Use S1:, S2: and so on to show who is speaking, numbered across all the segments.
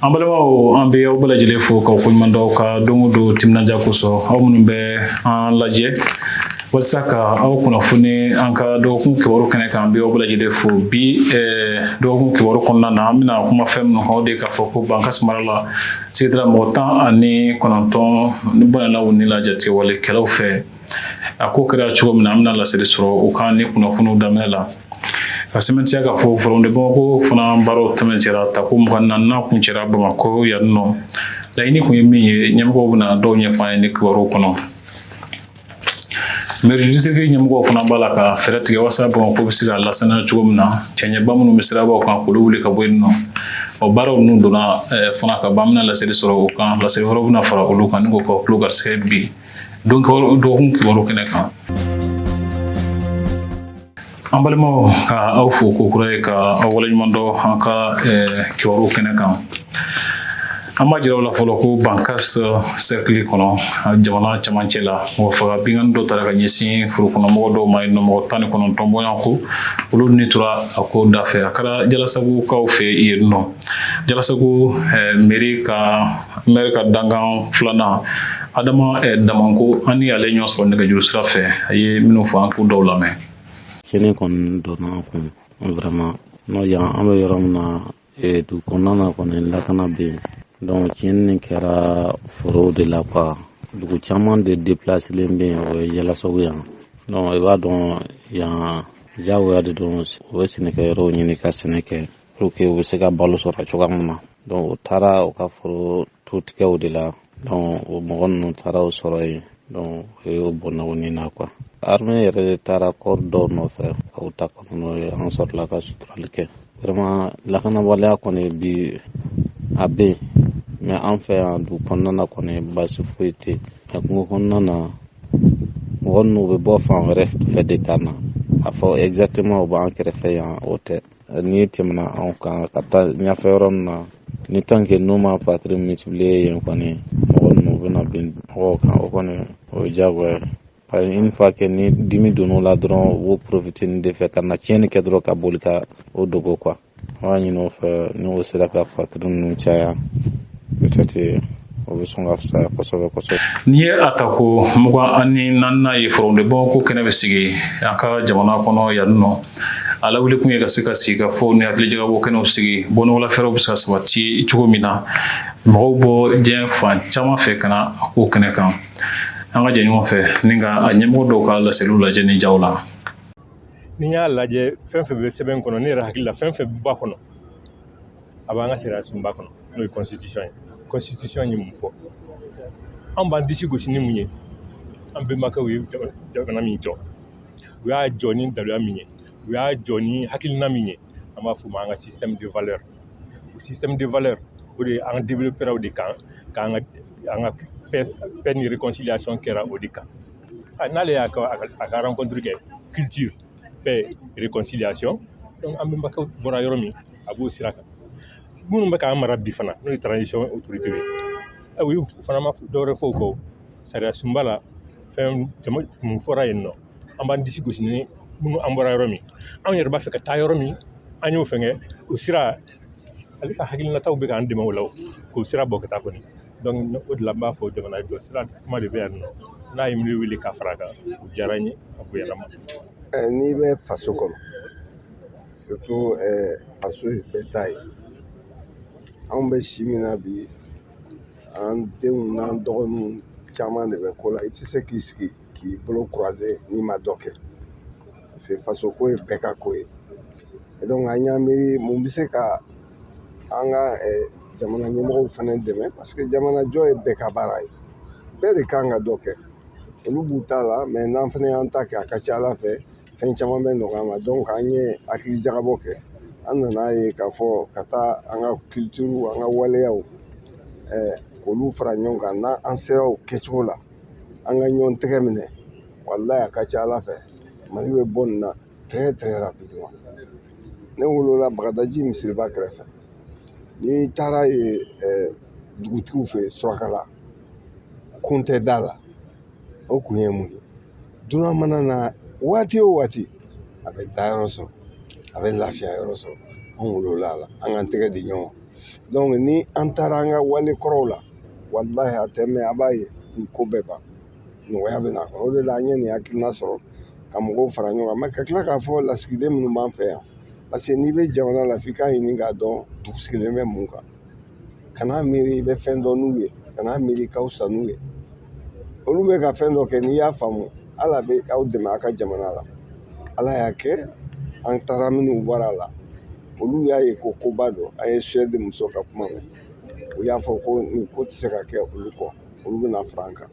S1: An balimaw an bɛ aw bɛɛ lajɛlen fo k'aw koɲuman dɔn ka don o don timinadiya kosɔn aw minnu bɛ an lajɛ walasa ka aw kunnafoni an ka dɔgɔkun kibaru kɛnɛ kan an bɛ aw bɛɛ lajɛlen fo bi dɔgɔkun kibaru kɔnɔna na an bɛna kuma fɛn minnu kan o de k'a fɔ ko Bankasi mara la sigidala mɔgɔ 19 ni bɔnɛlaw ni lajatigɛwalekɛlaw fɛ a ko kɛra cogo min na an bɛna laseli sɔrɔ o kan ni kunnafoniw daminɛ la ka sɛmɛntiya k'a fɔ Forondé Bamakɔ fana baaraw tɛmɛncɛra tako 24 kun cɛra Bamakɔ yan nɔ laɲini kun ye min ye ɲɛmɔgɔw bɛna dɔw ɲɛfɔ an ye ni kibaruw kɔnɔ mairie district ɲɛmɔgɔw fana b'a la ka fɛɛrɛ tigɛ walasa Bamakɔ bɛ se ka lasaniya cogo min na cɛnɲɛba minnu bɛ sirabaw kan k'olu wuli ka bɔ yen nɔ o baaraw ninnu donna fana ka ban bɛna laseli sɔrɔ o kan laseli wɛrɛw bɛna fara olu kan ni k'o ka tulo garisɛgɛ bi dɔgɔkun kibaru kɛnɛ kan an balimaw ka aw fo ko kura ye ka aw waleɲuman dɔn an ka kibaru kɛnɛ kan an b'a jira aw la fɔlɔ ko Bankasi cercle kɔnɔ jamana cɛmancɛ la mɔgɔ faga binkanni dɔ taara ka ɲɛsin forokɔnɔmɔgɔ dɔw ma yen nɔ mɔgɔ 19 bɔɲɔgɔnko olu ni tora a ko da fɛ a kɛra Jalasagukaw fɛ yen nɔ Jalasagu maire ka dankan filanan Adama Damanko an ni ale ɲɔgɔn sɔrɔ nɛgɛjuru sira fɛ a ye minnu fɔ an k'u dɔw lamɛn.
S2: Tiɲɛ kɔni donna kun vraiment n'o yan an bɛ yɔrɔ min na du kɔnɔna na kɔni lakana bɛ yen donc tiɲɛni kɛra forow de la quoi dugu caman de déplacelen bɛ yen o ye Jalasagu yan donc i b'a dɔn yan diyagoya de don u bɛ sɛnɛkɛyɔrɔw ɲini ka sɛnɛ kɛ pour que u bɛ se ka balo sɔrɔ cogoya min na donc u taara u ka foro tutigɛw de la donc o mɔgɔ ninnu taara o sɔrɔ yen donc o ye o bɔnnaw ni na quoi armée yɛrɛ de taara kɔɔri dɔw nɔfɛ ka u ta kɔnɔ n'o ye an sɔrɔla ka suturali kɛ vraiment lakanabaliya kɔni bi a bɛ yen mais an fɛ yan du kɔnɔna na kɔni baasi foyi tɛ yen kungo kɔnɔna na mɔgɔ ninnu bɛ bɔ fan wɛrɛ fɛ de ka na a fɔ exactement u b'an kɛrɛfɛ yan o tɛ n'i tɛmɛna anw kan ka taa ɲɛfɛ yɔrɔ min na ni tant que n'u ma patrouille multiplier yen kɔni mɔgɔ ninnu bɛna bin mɔgɔw kan o kɔni o ye diyagoya ye parce que une fois que ni dimi donn'o la dɔrɔn u b'o profiter nin de fɛ ka na tiɲɛni kɛ dɔrɔn ka boli ka o dogo quoi an b'a ɲini o fɛ ni o sera ka patrouille ninnu caya peut-être o bɛ sɔn ka fisaya kosɛbɛ kosɛbɛ.
S1: N'i ye a ta ko 24 ye Forondé Bamakɔ kɛnɛ bɛ sigi an ka jamana kɔnɔ yan nɔ a lawuli kun ye ka se ka sigi ka fɔ ni hakilijagabɔ kɛnɛw sigi bɔnɔgɔla fɛɛrɛw bɛ se ka sabati cogo min na mɔgɔw bɔ diɲɛ fan caman fɛ ka na a ko kɛnɛ kan an ka jɛ ɲɔgɔn fɛ ni ka a ɲɛmɔgɔ dɔw ka laseliw lajɛ ni jaw la.
S3: Ni y'a lajɛ fɛn fɛn bɛ sɛbɛn kɔnɔ ne yɛrɛ hakili la fɛn fɛn bɛ ba kɔnɔ a b'an ka sariya sunba kɔnɔ n'o ye constitution ye constitution ye mun fɔ an b'an disi gosi ni mun ye an bɛnbakɛw ye jamana min jɔ u y'a jɔ ni daluya min ye u y'a jɔ ni hakilina min ye an b'a fɔ o ma an ka système de valeur o système de valeur o de an développera o de kan k'an ka paix ni réconciliation kɛra o de kan n'ale y'a ka rencontre kɛ culture paix réconciliation donc an bɛnbakɛw bɔra yɔrɔ min a b'o sira kan minnu bɛ k'an mara bi fana n'o ye transition autorité ye u ye fana ma dɔwɛrɛ fɔ o kɔ sariya sunba la fɛn caman mun fɔra yen nɔ an b'an disi gosi ni minnu an bɔra yɔrɔ min anw yɛrɛ b'a fɛ ka taa yɔrɔ min an y'o fɛngɛ o sira ale ka hakilinataw bɛ k'an dɛmɛ o la k'o sira bɔ ka taa kɔni donc o de la n b'a fɔ jamana jɔ sira kuma de bɛ yan nɔ n'a ye miiri wele ka fara kan o diyara n ye a bonyana ma.
S4: N'i bɛ faso kɔnɔ surtout faso ye bɛɛ ta ye anw bɛ si min na bi an denw n'an dɔgɔninw caman de bɛ ko la i tɛ se k'i sigi k'i bolo croiser n'i ma dɔ kɛ parce que faso ko ye bɛɛ ka ko ye et donc an y'a miiri mun bɛ se ka an ka jamana ɲɛmɔgɔw fana dɛmɛ parce que jamana jɔ ye bɛɛ ka baara ye bɛɛ de kan ka dɔ kɛ olu b'u ta la mais n'an fana y'an ta kɛ a ka ca ala fɛ fɛn caman bɛ nɔgɔya ma donc an ye hakilijagabɔ kɛ an nana ye k'a fɔ ka taa an ka culture an ka waleyaw k'olu fara ɲɔgɔn kan n'an sera o kɛcogo la an ka ɲɔgɔn tɛgɛ minɛ walayi a ka ca ala fɛ mali bɛ bɔ nin na très très rapidement ne wolola Bagadaji misiriba kɛrɛfɛ n'i taara ye dugutigiw fɛ Surakala Kuntɛ da la o kun ye mun ye dunan mana na waati o waati a bɛ da yɔrɔ sɔrɔ a bɛ lafiya yɔrɔ sɔrɔ an wolola a la an k'an tɛgɛ di ɲɔgɔn donc ni an taara an ka wale kɔrɔw la walahi a tɛ mɛn a b'a ye nin ko bɛɛ ban nɔgɔya bɛ n'a kɔnɔ o de la an ye nin hakilina sɔrɔ ka mɔgɔw fara ɲɔgɔn kan mɛ ka tila k'a fɔ lasigiden minnu b'an fɛ yan parce que n'i bɛ jamana la f'i k'a ɲini k'a dɔn dugu sigilen bɛ mun kan kana miiri i bɛ fɛn dɔn n'u ye kana miiri ka fisa n'u ye olu bɛ ka fɛn dɔ kɛ n'i y'a faamu ala bɛ aw dɛmɛ a ka jamana la ala y'a kɛ an taara minnu bɔra a la olu y'a ye ko koba don a ye suwɛdi muso ka kuma mɛn u y'a fɔ ko nin ko tɛ se ka kɛ olu kɔ olu bɛna fara an kan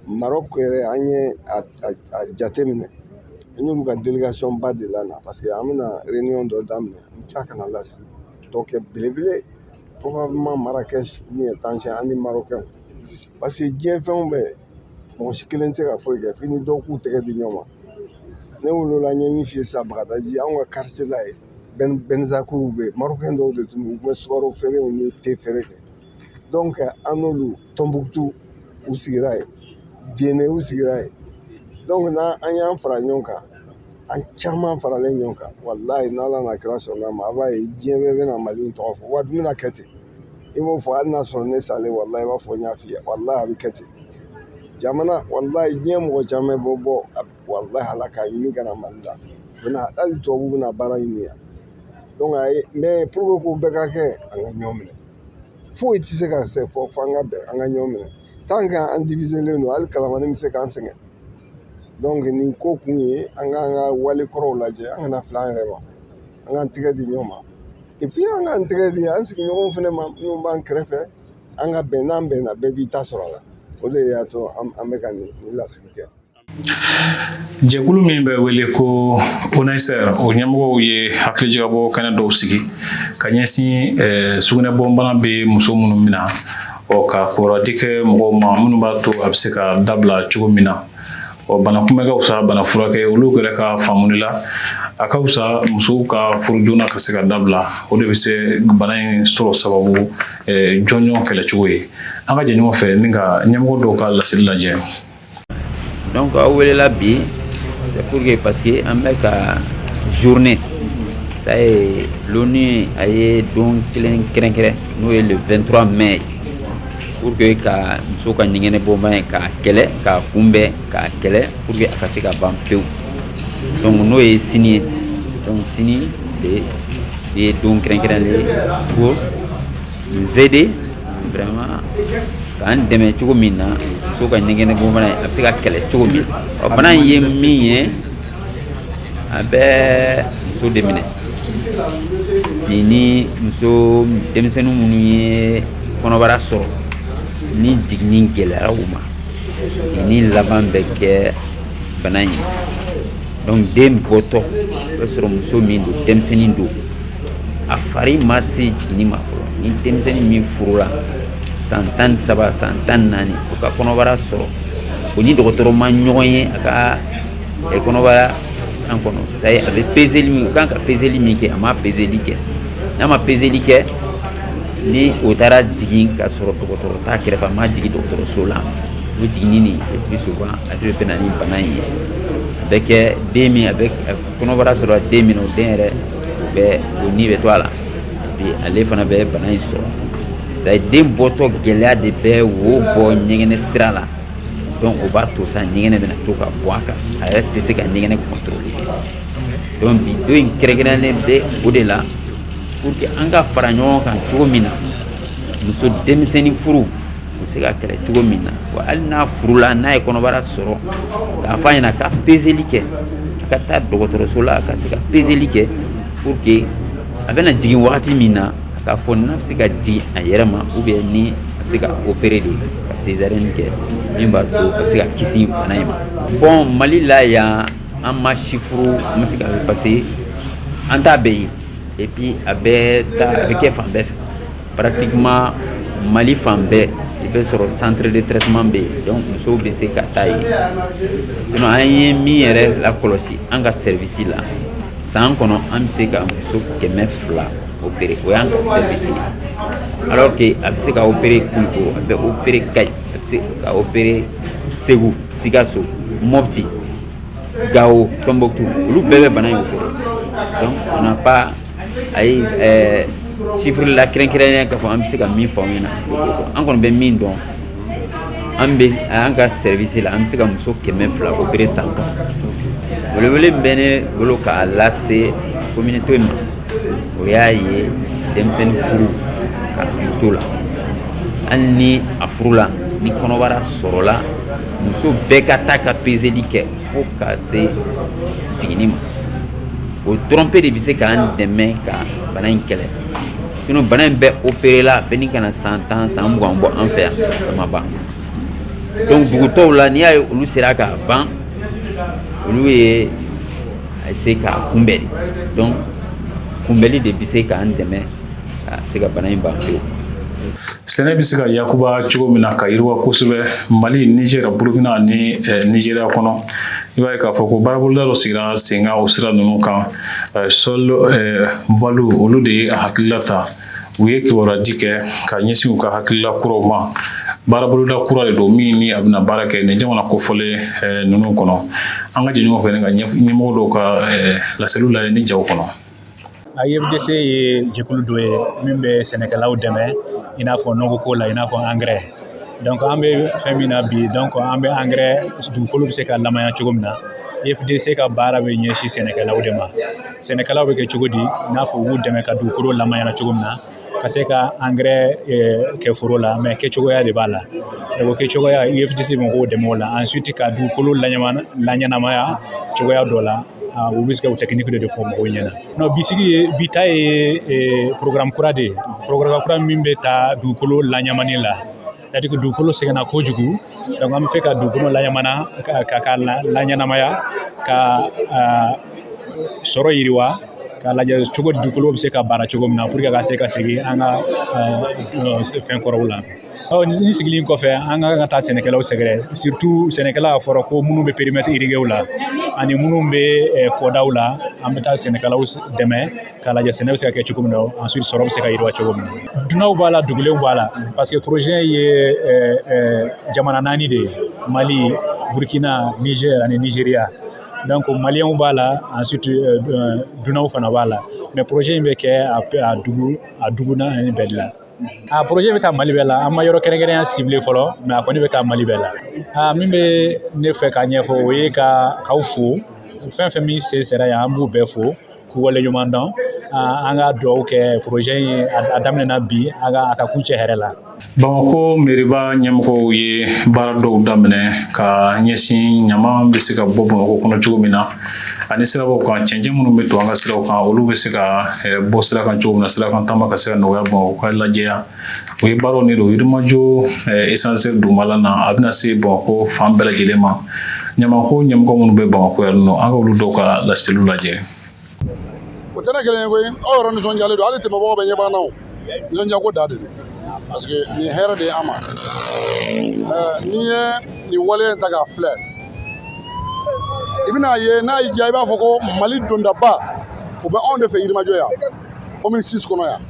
S4: marɔku yɛrɛ an ye a jate minɛ an y'olu ka delegation ba de la na parce que an bɛna réunion dɔ daminɛ n tila ka na lasigi dɔ kɛ belebele probablement Marrakech min ye tancɛ an ni marɔkɛnw parce que diɲɛ fɛnw bɛɛ mɔgɔ si kelen tɛ se ka foyi kɛ f'i ni dɔw k'u tɛgɛ di ɲɔgɔn ma ne wolola n ye min f'i ye sisan Bagadaji anw ka quartier la ye Bɛnzakuruw bɛ yen marɔkɛn dɔw de tun don u tun bɛ sukaro feerew ni te feere kɛ donc an n'olu Tɔnbuktu u sigira yen Jene u sigira yen donc n'an y'an fara ɲɔgɔn kan an caman faralen ɲɔgɔn kan walahi n'Ala n'a kira sɔnn'a ma a b'a ye diɲɛ bɛɛ bɛna Mali in tɔgɔ fɔ wa dun bɛna kɛ ten i b'o fɔ hali n'a sɔrɔ ne salen walahi i b'a fɔ n y'a f'i ye walahi a bɛ kɛ ten jamana walahi diɲɛ mɔgɔ caman bɛ bɔ walahi Ala k'a ɲini ka na Mali la u bɛna hali tubabuw bɛna baara ɲini yan donc a ye mais pour que k'o bɛɛ ka kɛ an ka ɲɔgɔn minɛ foyi tɛ se ka se fɔ an ka bɛn an ka ɲɔgɔn minɛ tant que an diviselen don hali kalamani bɛ se k'an sɛgɛn donc nin ko kun ye an k'an ka wale kɔrɔw lajɛ an kana fila an yɛrɛ ma an k'an tɛgɛ di ɲɔgɔn ma et puis an k'an tɛgɛ di an sigiɲɔgɔnw fana ma minnu b'an kɛrɛfɛ an ka bɛn n'an bɛnna bɛɛ b'i ta sɔrɔ a la o de y'a to an bɛ ka nin lasigi kɛ.
S1: Jɛkulu min bɛ wele ko ONASER o ɲɛmɔgɔw ye hakilijagabɔ kɛnɛ dɔw sigi ka ɲɛsin sugunɛbɔnbana bɛ muso minnu min na ka kɔrɔdi kɛ mɔgɔw ma minnu b'a to a bɛ se ka dabila cogo min na bana kunbɛ ka fisa bana furakɛ olu yɛrɛ ka faamuli la a ka fisa musow ka furu joona ka se ka dabila o de bɛ se bana in sɔrɔ sababu jɔnjɔn kɛlɛcogo ye an ka jɛ ɲɔgɔn fɛ ni ka ɲɛmɔgɔ dɔw ka laseli lajɛ.
S5: Donc aw welela bi c'est pour que parce que an bɛ ka journée ça est l'ONU a ye don kelen kɛrɛnkɛrɛn n'o ye le 23 mai pour que ka muso ka ɲɛgɛnɛ bɔnbana in k'a kɛlɛ k'a kunbɛn k'a kɛlɛ pour que a ka se ka ban pewu donc n'o ye sini ye donc sini de ye don kɛrɛnkɛrɛnlen pour nous aider vraiment k'an dɛmɛ cogo min na muso ka ɲɛgɛnɛ bɔnbana in a bɛ se ka kɛlɛ cogo min na bana in ye min ye a bɛ muso de minɛ ti ni muso denmisɛnnin minnu ye kɔnɔbara sɔrɔ ni jiginni gɛlɛyara u ma jiginni laban bɛ kɛ bana in donc den bɔtɔ o bɛ sɔrɔ muso min don denmisɛnnin don a fari ma se jiginni ma fɔlɔ ni denmisɛnnin min furula san 13 san 14 o ka kɔnɔbara sɔrɔ o ni dɔgɔtɔrɔ ma ɲɔgɔn ye a ka kɔnɔbara an kɔnɔ ça y est a bɛ peseli min o kan ka peseli min kɛ a ma peseli kɛ n'a ma peseli kɛ ni o taara jigin ka sɔrɔ dɔgɔtɔrɔ t'a kɛrɛfɛ a ma jigin dɔgɔtɔrɔso la o jiginni nin plus souvent a de bɛ na ni bana in ye a bɛ kɛ den min a bɛ kɔnɔbara sɔrɔ den min na o den yɛrɛ o bɛ o ni bɛ to a la et puis ale fana bɛ bana in sɔrɔ ça y est den bɔtɔ gɛlɛya de bɛ wo bɔ ɲɛgɛnɛ sira la donc o b'a to sa ɲɛgɛnɛ bɛna to ka bɔ a kan a yɛrɛ tɛ se ka ɲɛgɛnɛ contrôler donc bi don in kɛrɛnkɛrɛnnen bɛ o de la pour que an ka fara ɲɔgɔn kan cogo min na muso denmisɛnnin furu o bɛ se ka kɛlɛ cogo min na wa hali n'a furula n'a ye kɔnɔbara sɔrɔ k'a fɔ a ɲɛna ka peseli kɛ a ka taa dɔgɔtɔrɔso la a ka se ka peseli kɛ pour que a bɛna jigin wagati min na a k'a fɔ n'a bɛ se ka jigin a yɛrɛ ma ou bien ni a bɛ se ka opérer de ka césarienne kɛ min b'a to a bɛ se ka kisi bana in ma bon Mali la yan an ma sifuru an bɛ se ka parce que an t'a bɛɛ ye et puis a bɛ kɛ fan bɛɛ fɛ pratiquement Mali fan bɛɛ i bɛ sɔrɔ centre de traitement bɛ yen donc musow bɛ se ka taa yen sinon an ye min yɛrɛ lakɔlɔsi an ka service la san kɔnɔ an bɛ se ka muso 200 opérer o y'an ka service ye alors que a bɛ se ka opérer Kulukoro a bɛ opérer Kayi a bɛ se ka opérer Segu Sikaso Mopti Gao Tɔnbɔkutu olu bɛɛ bɛ bana in opérer donc on n'a pas ayi chiffre la kɛrɛnkɛrɛnnen k'a fɔ an bɛ se ka min fɔ aw ɲɛna an kɔni bɛ min dɔn an ka service la an bɛ se ka muso 200 opérer san kɔnɔ welewele min bɛ ne bolo k'a lase communauté ma o y'a ye denmisɛnnin furu ka hakili to la hali ni a furula ni kɔnɔbara sɔrɔla muso bɛɛ ka taa ka peseli kɛ fo ka se jiginni ma o trompe de bɛ se k'an dɛmɛ ka bana in kɛlɛ sinon bana in bɛɛ opéré la bɛɛ ni kana san 10 san 20 bɔ an fɛ yan a ma ban donc dugutɔw la n'i y'a ye olu sera k'a ban olu ye a se k'a kunbɛn de donc kunbɛli de bɛ se k'an dɛmɛ ka se ka bana in ban pewu.
S1: Sɛnɛ bɛ se ka yakuba cogo min na ka yiriwa kosɛbɛ Mali, Niger, Burkina ni Nigeria kɔnɔ i b'a ye k'a fɔ ko baaraboloda dɔ sigira sen kan o sira ninnu kan sol valu olu de ye a hakilila ta u ye kibaruyaji kɛ ka ɲɛsin u ka hakilila kuraw ma baaraboloda kura de don min ni a bɛna baara kɛ nin jamana kofɔlen ninnu kɔnɔ an ka jɛɲɔgɔn fɛ ka ɲɛmɔgɔ dɔw ka laseliw lajɛ ni jaw kɔnɔ.
S6: AIFDC ye jɛkulu dɔ ye min bɛ sɛnɛkɛlaw dɛmɛ i n'a fɔ nɔgɔ ko la i n'a fɔ engrais donc an bɛ fɛn min na bi donc an bɛ engrais dugukolo bɛ se ka lamanya cogo min na AIFDC ka baara bɛ ɲɛsin sɛnɛkɛlaw de ma sɛnɛkɛlaw bɛ kɛ cogo di i n'a fɔ u b'u dɛmɛ ka dugukolo lamanya cogo min na ka se ka engrais kɛ foro la mais kɛcogoya de b'a la o kɛcogoya AIFDC bɛ k'o dɛmɛ o la ensuite ka dugukolo laɲɛnamaya cogoya dɔ la u bɛ se ka o technique de fɔ mɔgɔw ɲɛna non bi ta ye programme kura de ye programme kura min bɛ taa dugukolo laɲamani la c'est-à-dire que dugukolo sɛgɛnna kojugu donc an bɛ fɛ ka dugukolo laɲamana ka laɲɛnamaya ka sɔrɔ yiriwa k'a lajɛ cogo di dugukolo bɛ se ka baara cogo min na pour que ka se ka segin an ka fɛn kɔrɔw la. Ni sigilen kɔfɛ an ka taa sɛnɛkɛlaw sɛgɛrɛ surtout sɛnɛkɛla a fɔra ko minnu bɛ périmètre irrigué la ani minnu bɛ kɔdaw la an bɛ taa sɛnɛkɛlaw dɛmɛ k'a lajɛ sɛnɛ bɛ se ka kɛ cogo min na ensuite sɔrɔ bɛ se ka yiriwa cogo min na. Dunanw b'a la dugulenw b'a la parce que projet ye jamana 4 de ye Mali, Burkina, Niger ani Nigeria donc maliyɛnw b'a la ensuite dunanw fana b'a la mais projet in bɛ kɛ a dugu na ani bɛɛ de la. A projet bɛ taa Mali bɛɛ la an ma yɔrɔ kɛrɛnkɛrɛnya ciblé fɔlɔ mais a kɔni bɛ taa Mali bɛɛ la min bɛ ne fɛ ka ɲɛfɔ o ye k'aw fo fɛn fɛn min sen sera yan an b'u bɛɛ fo k'u waleɲuman dɔn an ka dugawu kɛ projet in a daminɛna bi a ka kun cɛ hɛrɛ la.
S1: Bamako meriba ɲɛmɔgɔw ye baara dɔw daminɛ ka ɲɛsin ɲama bɛ se ka bɔ Bamako kɔnɔ cogo min na ani sirabaw kan cɛncɛn minnu bɛ to an ka siraw kan olu bɛ se ka bɔ sira kan cogo min na sira kan taama ka se ka nɔgɔya Bamako ka lajɛya o ye baaraw ni don Yirimajɔ essentiel dugumala na a bɛna se Bamako fan bɛɛ lajɛlen ma ɲamako ɲɛmɔgɔ minnu bɛ Bamako yan nɔ an ka olu dɔw ka laseliw lajɛ.
S7: O tɛ ne kelen ye koyi aw yɛrɛ nisɔndiyalen don hali tɛmɛbagaw bɛ ɲɛ b'an na o nisɔndiyako da de don parce que nin hɛrɛ de ye an ma n'i ye nin waleya in ta k'a filɛ i bɛn'a ye n'a y'i diya i b'a fɔ ko Mali dondaba o bɛ anw de fɛ Yirimajɔ yan commune 6 kɔnɔ yan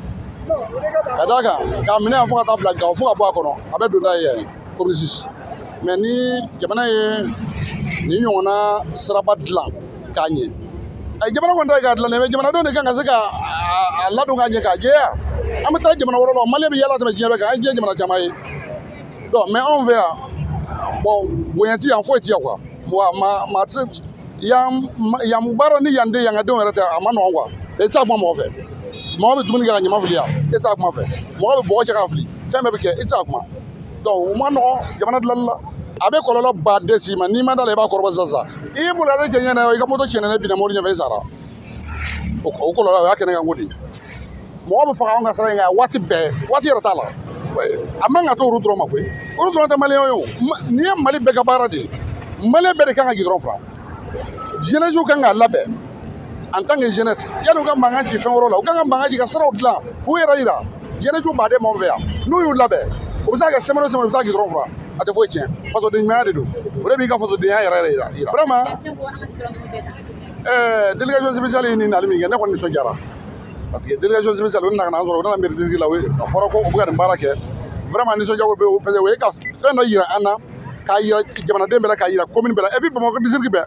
S7: ka d'a kan k'a minɛ yan fo ka taa bila Gawo fo ka bɔ a kɔnɔ a bɛ donda ye yan commune 6 mais ni jamana ye nin ɲɔgɔnna siraba dilan k'a ɲɛ jamana kɔni ta ye k'a dilan mais jamanadenw de kan ka se ka a ladon k'a ɲɛ k'a jɛya an bɛ taa jamana wɛrɛ la Mali bɛ yaala tɛmɛ diɲɛ bɛɛ kan an ye diɲɛ jamana caman ye donc mais anw fɛ yan bon bonya ti yan foyi ti yan quoi maa ti se yan baara ni yan den yan ka denw yɛrɛ tɛ a ma nɔgɔn quoi i t'a kuma mɔgɔ fɛ mɔgɔ bɛ dumuni kɛ ka ɲama fili yan i t'a kuma fɛ mɔgɔ bɛ bɔgɔ cɛ k'a fili fɛn bɛɛ bɛ kɛ i t'a kuma donc o ma nɔgɔn jamana dilanli la a bɛ kɔlɔlɔ baden s'i ma n'i ma da la i b'a kɔrɔbɔ sisan i y'i bolo ale cɛ ɲɛ na i ka moto tiɲɛna ne binna mobili ɲɛfɛ i sara o kɔlɔlɔ o y'a kɛnɛ kan ko de mɔgɔ bɛ faga anw ka sira in kan waati bɛɛ waati yɛrɛ t'a la a man ka to olu dɔrɔn ma koyi olu dɔrɔn tɛ maliyɛnw ye o nin ye Mali bɛɛ ka baara de ye maliyɛn bɛɛ de kan ka gidɔrɔn fila jeunesse kan k'a labɛn en tant que jeunesse yanni u ka mankan ci fɛn wɛrɛw la u kan ka mankan ci ka siraw dilan k'u yɛrɛ yira jeunesse baden m'anw fɛ yan n'u y'u labɛn o bɛ se ka kɛ semaine o semaine u bɛ taa gidɔrɔn fila a tɛ foyi tiɲɛ fasoden ɲumanya de don o de b'i ka fasodenya yɛrɛ yira vraiment délégation spéciale ye nin nali min kɛ ne kɔni nisɔndiyara parce que délégation spéciale o nana ka na an sɔrɔ u nana mairie district la a fɔra ko u bɛ ka nin baara kɛ vraiment nisɔndiyako bɛ parce que o ye ka fɛn dɔ yira an na k'a yira jamanaden bɛɛ la k'a yira commune bɛɛ la et puis Bamakɔ district bɛɛ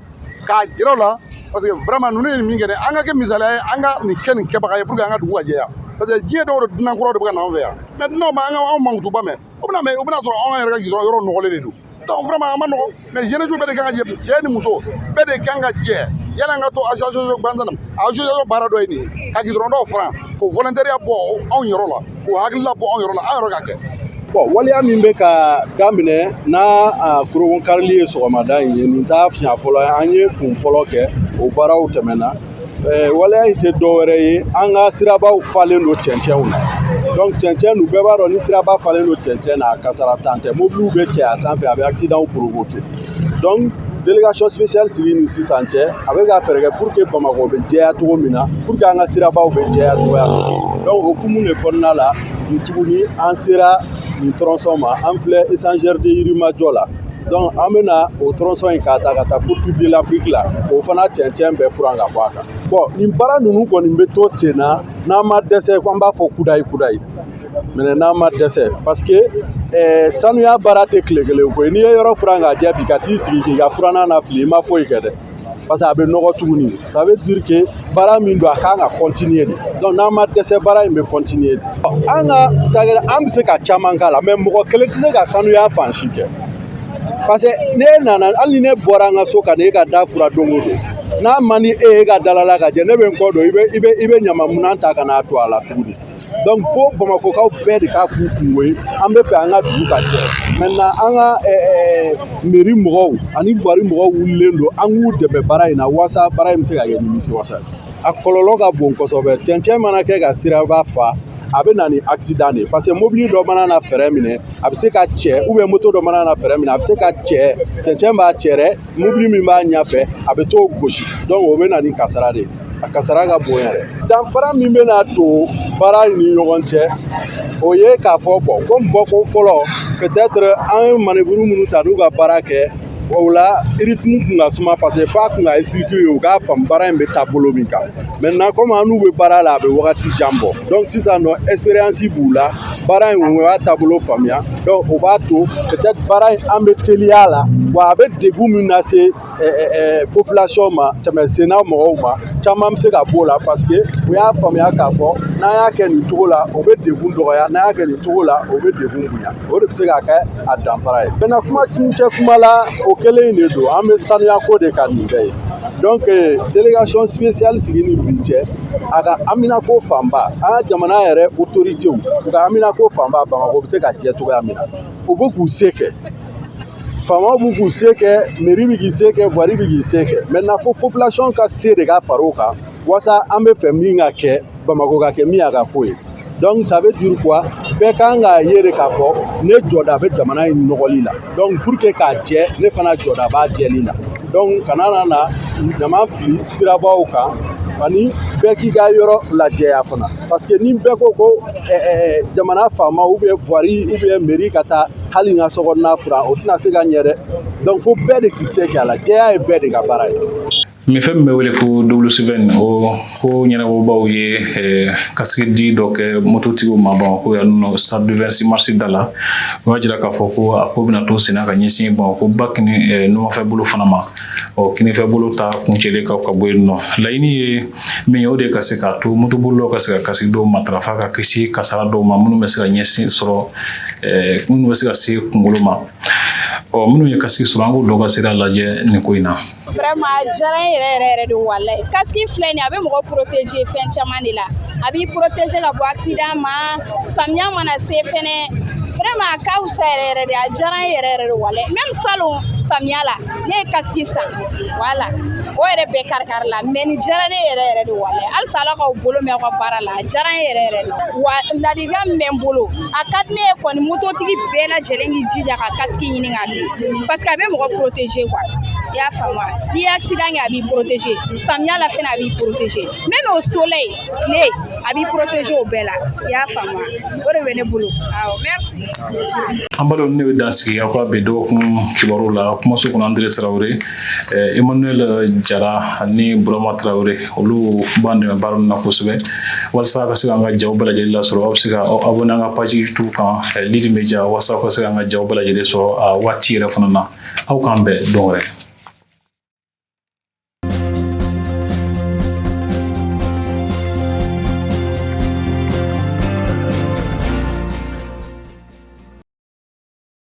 S7: k'a jira o la parce que vraiment ninnu ye nin min kɛ dɛ an ka kɛ misaliya ye an ka nin kɛ nin kɛbaga ye pour que an ka dugu ka jɛya parce que diɲɛ dɔw de dunan kuraw de bɛ ka na an fɛ yan mais dunan ma anw mankutuba mɛn o bɛna sɔrɔ anw yɛrɛ ka yɔrɔ nɔgɔlen de don donc vraiment a ma nɔgɔn mais jeunesse bɛɛ de kan ka jɛ cɛ ni muso bɛɛ de kan ka jɛ yani an ka to association gansan na association baara dɔ ye nin ye ka gidɔrɔn dɔw fara k'o volontariat bɔ anw yɔrɔ la k'o hakilila bɔ anw yɔrɔ la an yɛrɛ ka kɛ.
S8: Bon, waleya min bɛ ka daminɛ n'a kurukun karili ye sɔgɔmada in ye nin t'a fiɲɛ fɔlɔ ye an ye kun fɔlɔ kɛ o baaraw tɛmɛna waleya in tɛ dɔwɛrɛ ye an ka sirabaw falen don cɛncɛnw na donc cɛncɛn nu bɛɛ b'a dɔn ni siraba falen don cɛncɛn na kasara tan tɛ mobiliw bɛ cɛ a sanfɛ a bɛ accident provoquer donc délégation spéciale sigi ni sisan cɛ a bɛ ka fɛɛrɛ kɛ pour que Bamako bɛ jɛya cogo min na pour que an ka sirabaw bɛ jɛya cogoya min na donc hukumu de kɔnɔna la bi tuguni an sera nin tronçon ma an filɛ échangeur de Yirimajɔ la donc an bɛna o tronçon in ka taa fo Coupe de l'Afrique la o fana cɛncɛn bɛɛ furan ka bɔ a kan bon nin baara ninnu kɔni bɛ to sen na n'an ma dɛsɛ ko an b'a fɔ kudayi mais n'an ma dɛsɛ parce que sanuya baara tɛ tile kelen koyi n'i ye yɔrɔ furan k'a jɛ bi ka t'i sigi k'i ka furanan na fili i ma foyi kɛ dɛ parce que a bɛ nɔgɔ tuguni ça veut dire que baara min don a kan ka continuer de donc n'an ma dɛsɛ baara in bɛ continuer de an ka cakɛda an bɛ se ka caman k'a la mais mɔgɔ kelen tɛ se ka sanuya fan si kɛ parce que n'e nana hali ni ne bɔra an ka so ka na e ka da fura don o don n'a man di e ye ka dalala ka jɛ ne bɛ n kɔ don i bɛ ɲamamunan ta ka n'a to a la tuguni donc fo Bamakokaw bɛɛ de k'a k'u kungo ye an bɛ fɛ an ka dugu ka jɛ maintenant an ka mairie mɔgɔw ani voirie mɔgɔw wulilen don an k'u dɛmɛ baara in na walasa baara in bɛ se ka kɛ nimisiwasa ye a kɔlɔlɔ ka bon kosɛbɛ cɛncɛn mana kɛ ka siraba fa a bɛ na ni accident de parce que mobili dɔ mana na fɛrɛ minɛ a bɛ se ka cɛ ou bien moto dɔ mana na fɛrɛ minɛ a bɛ se ka cɛ cɛncɛn b'a cɛ dɛ mobili min b'a ɲɛfɛ a bɛ t'o gosi donc o bɛ na ni kasara de ye a kasara ka bon yɛrɛ danfara min bɛ na to baara ni ɲɔgɔn cɛ o ye k'a fɔ bɔn komi bɔko fɔlɔ peut-être an ye manœuvre minnu ta n'u ka baara kɛ o la rythme kun ka suma parce que f'a kun ka expliquer u k'a faamu baara in bɛ taabolo min kan maintenant comme an n'u bɛ baara la a bɛ wagati jan bɔ donc sisan nɔ expérience b'u la baara in u b'a taabolo faamuya donc o b'a to peut-être baara in an bɛ teliya la wa a bɛ degun min lase population ma tɛmɛ senna mɔgɔw ma caman bɛ se ka b'o la parce que u y'a faamuya k'a fɔ n'an y'a kɛ nin cogo la o bɛ degun dɔgɔya n'an y'a kɛ nin cogo la o bɛ degun bonya o de bɛ se ka kɛ a danfara ye maintenant kuma tincɛ kuma la o kelen in de don an bɛ sanuya ko de ka nin bɛɛ ye donc délégation spéciale sigi ni bi cɛ a ka haminako fanba an ka jamana yɛrɛ autorités u ka haminako fanba Bamako bɛ se ka jɛ cogoya min na u bɛ k'u se kɛ faamaw b'u k'u se kɛ mairie bɛ k'i se kɛ voirie bɛ k'i se kɛ maintenant fo population ka se de ka far'o kan walasa an bɛ fɛ min ka kɛ Bamako ka kɛ min y'a ka ko ye donc ça veut dire quoi bɛɛ kan k'a ye de k'a fɔ ne jɔda bɛ jamana in nɔgɔli la donc pour que k'a jɛ ne fana jɔda b'a jɛli la donc kana na ɲama fili sirabaw kan ani bɛɛ k'i ka yɔrɔ lajɛya fana parce que ni bɛɛ ko jamana faama ou bien voirie ou bien mairie ka taa hali n ka sokɔnɔna furan o tɛna se ka ɲɛ dɛ donc fo bɛɛ de k'i se kɛ a la jɛya ye bɛɛ de ka baara ye.
S1: mais fɛn min bɛ wele ko WCVN o ko ɲɛnabɔbaw ye kasidi dɔ kɛ mototigiw ma Bamako yan nɔ stade du 26 mars da la o y'a jira k'a fɔ ko a ko bɛna to senna ka ɲɛsin Bamako ba kini numanfɛ bolo fana ma kinifɛ bolo ta kuncɛlen ka bɔ yen nɔ laɲini ye min ye o de ka se k'a to motobolilaw ka se ka kasidi dɔw matarafa ka kisi kasara dɔw ma minnu bɛ se ka ɲɛsin sɔrɔ minnu bɛ se ka se kunkolo ma minnu ye kasidi sɔrɔ an k'o dɔw ka se ka lajɛ nin ko in na.
S9: Vraiment diyara n yɛrɛ de walayi kasiki filɛ nin a bɛ mɔgɔ protéger fɛn caman de la a b'i protéger ka bɔ accident ma samiya mana se fɛnɛ vraiment a ka fisa yɛrɛ de a diyara n yɛrɛ de walayi même salon samiya la ne ye kasiki san voilà o yɛrɛ bɛɛ kari-kari la mais nin diyara ne yɛrɛ de walayi halisa Ala k'aw bolo mɛn aw ka baara la a diyara n yɛrɛ de wa ladilikan min bɛ n bolo a ka di ne ye kɔni mototigi bɛɛ lajɛlen k'i jija ka kasiki ɲini ka don parce que a bɛ mɔgɔ protéger quoi. I y'a faamu wa n'i ye accident kɛ a b'i protéger samiya la fɛnɛ a b'i protéger même au soleil tile a b'i protéger o bɛɛ la i y'a faamu wa o de bɛ ne bolo awɔ merci.
S1: an balimaw ne bɛ dan sigi aw ka bi dɔgɔkun kibaru la kumaso kɔnɔ André Traoré Emmanuel Jara ani Burama Traoré olu b'an dɛmɛ baara min na kosɛbɛ walasa a ka se k'an ka jaw bɛɛ lajɛlen lasɔrɔ aw bɛ se ka abonné an ka page YouTube kan Lidi Media walasa aw ka se k'an ka jaw bɛɛ lajɛlen sɔrɔ a waati yɛrɛ fana na aw k'an bɛn don wɛrɛ.